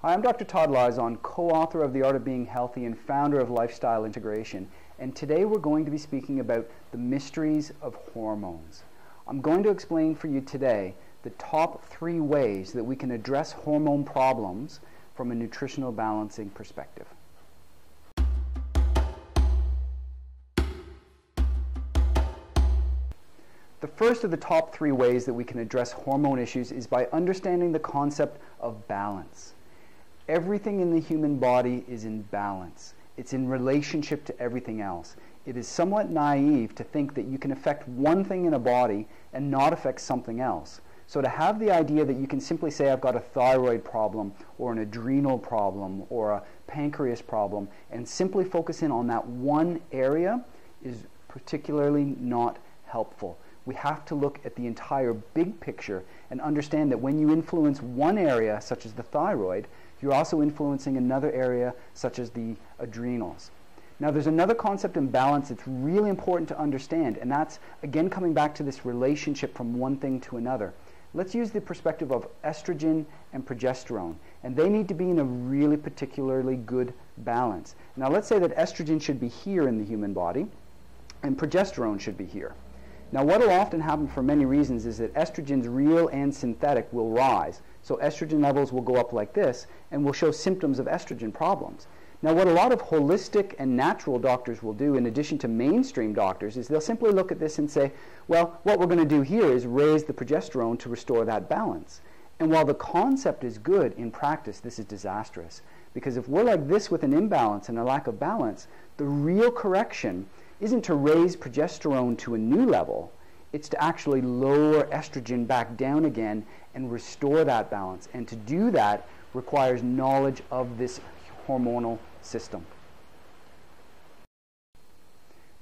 Hi, I'm Dr. Todd Larzon, co-author of The Art of Being Healthy and founder of Lifestyle Integration. And today we're going to be speaking about the mysteries of hormones. I'm going to explain for you today the top 3 ways that we can address hormone problems from a nutritional balancing perspective. The first of the top 3 ways that we can address hormone issues is by understanding the concept of balance. Everything in the human body is in balance. It's in relationship to everything else. It is somewhat naive to think that you can affect one thing in a body and not affect something else. So to have the idea that you can simply say, I've got a thyroid problem or an adrenal problem or a pancreas problem and simply focus in on that one area is particularly not helpful. We have to look at the entire big picture and understand that when you influence one area, such as the thyroid, you're also influencing another area, such as the adrenals. Now, there's another concept in balance that's really important to understand, and that's, again, coming back to this relationship from one thing to another. Let's use the perspective of estrogen and progesterone, and they need to be in a really particularly good balance. Now, let's say that estrogen should be here in the human body, and progesterone should be here. Now, what will often happen for many reasons is that estrogens, real and synthetic, will rise. So estrogen levels will go up like this and will show symptoms of estrogen problems. Now, what a lot of holistic and natural doctors will do, in addition to mainstream doctors, is they'll simply look at this and say, well, what we're going to do here is raise the progesterone to restore that balance. And while the concept is good, in practice, this is disastrous. Because if we're like this with an imbalance and a lack of balance, the real correction isn't to raise progesterone to a new level. It's to actually lower estrogen back down again and restore that balance. And to do that requires knowledge of this hormonal system.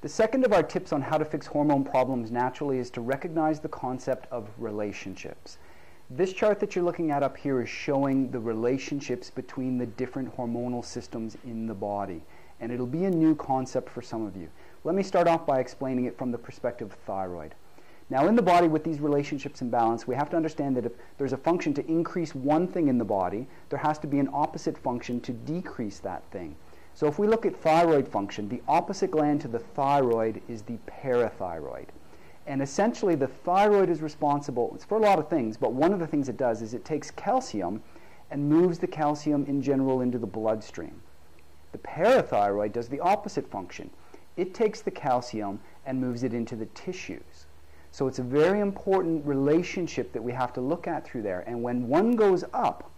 The second of our tips on how to fix hormone problems naturally is to recognize the concept of relationships. This chart that you're looking at up here is showing the relationships between the different hormonal systems in the body. And it'll be a new concept for some of you. Let me start off by explaining it from the perspective of thyroid. Now, in the body, with these relationships in balance, we have to understand that if there's a function to increase one thing in the body, there has to be an opposite function to decrease that thing. So if we look at thyroid function, the opposite gland to the thyroid is the parathyroid. And essentially, the thyroid is responsible, it's for a lot of things, but one of the things it does is it takes calcium and moves the calcium in general into the bloodstream. The parathyroid does the opposite function. It takes the calcium and moves it into the tissues. So it's a very important relationship that we have to look at through there. And when one goes up,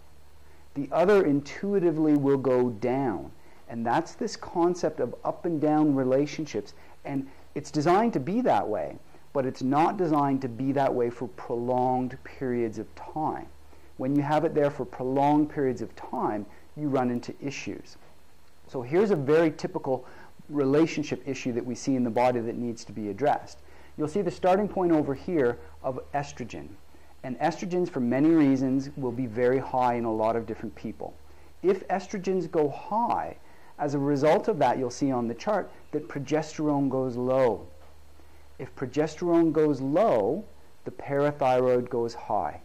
the other intuitively will go down. And that's this concept of up and down relationships. And it's designed to be that way, but it's not designed to be that way for prolonged periods of time. When you have it there for prolonged periods of time, you run into issues. So here's a very typical relationship issue that we see in the body that needs to be addressed. You'll see the starting point over here of estrogen. And estrogens, for many reasons, will be very high in a lot of different people. If estrogens go high, as a result of that, you'll see on the chart that progesterone goes low. If progesterone goes low, the parathyroid goes high.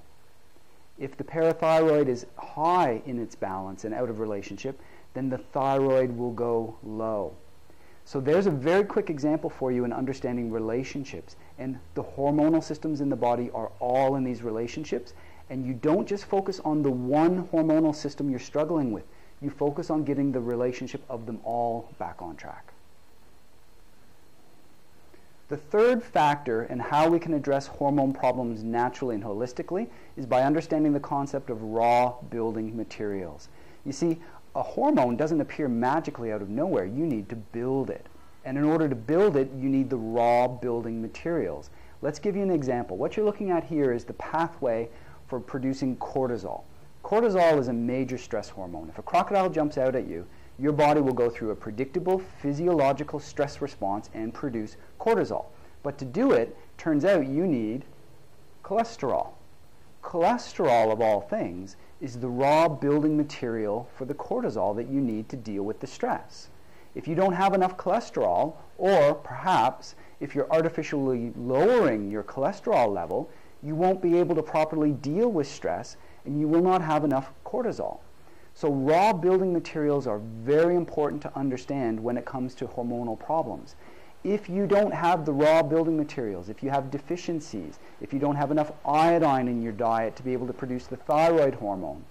If the parathyroid is high in its balance and out of relationship, then the thyroid will go low. So there's a very quick example for you in understanding relationships. And the hormonal systems in the body are all in these relationships. And you don't just focus on the one hormonal system you're struggling with. You focus on getting the relationship of them all back on track. The third factor in how we can address hormone problems naturally and holistically is by understanding the concept of raw building materials. You see, a hormone doesn't appear magically out of nowhere. You need to build it. And in order to build it, you need the raw building materials. Let's give you an example. What you're looking at here is the pathway for producing cortisol. Cortisol is a major stress hormone. If a crocodile jumps out at you, your body will go through a predictable physiological stress response and produce cortisol. But to do it, turns out you need cholesterol. Cholesterol, of all things, is the raw building material for the cortisol that you need to deal with the stress. If you don't have enough cholesterol, or perhaps if you're artificially lowering your cholesterol level, you won't be able to properly deal with stress and you will not have enough cortisol. So raw building materials are very important to understand when it comes to hormonal problems. If you don't have the raw building materials, if you have deficiencies, if you don't have enough iodine in your diet to be able to produce the thyroid hormone,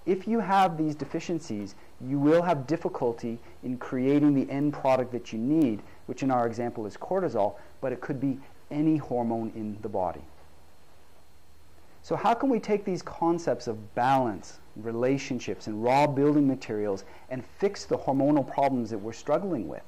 if you have these deficiencies, you will have difficulty in creating the end product that you need, which in our example is cortisol, but it could be any hormone in the body. So how can we take these concepts of balance, relationships, and raw building materials and fix the hormonal problems that we're struggling with?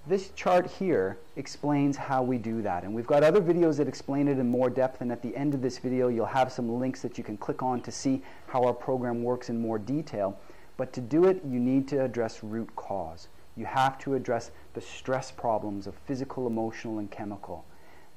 This chart here explains how we do that, and we've got other videos that explain it in more depth, and at the end of this video you'll have some links that you can click on to see how our program works in more detail. But to do it, you need to address root cause. You have to address the stress problems of physical, emotional, and chemical.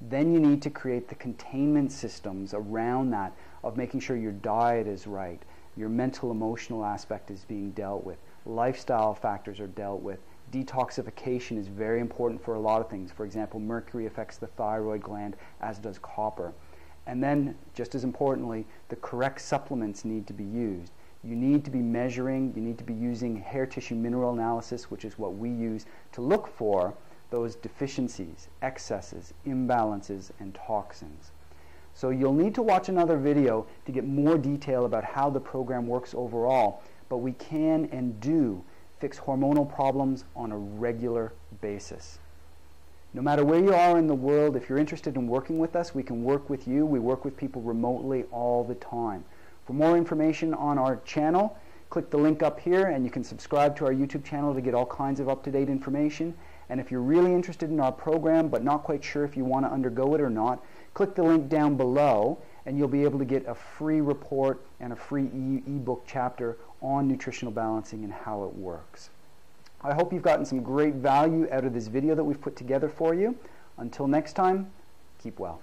Then you need to create the containment systems around that of making sure your diet is right, your mental, emotional aspect is being dealt with, lifestyle factors are dealt with. Detoxification is very important for a lot of things. For example, mercury affects the thyroid gland, as does copper. And then, just as importantly, the correct supplements need to be used. You need to be measuring, you need to be using hair tissue mineral analysis, which is what we use to look for those deficiencies, excesses, imbalances, and toxins. So you'll need to watch another video to get more detail about how the program works overall, but we can and do fix hormonal problems on a regular basis. No matter where you are in the world, if you're interested in working with us, we can work with you. We work with people remotely all the time. For more information on our channel, click the link up here and you can subscribe to our YouTube channel to get all kinds of up-to-date information. And if you're really interested in our program but not quite sure if you want to undergo it or not, click the link down below and you'll be able to get a free report and a free e-book chapter on nutritional balancing and how it works. I hope you've gotten some great value out of this video that we've put together for you. Until next time, keep well.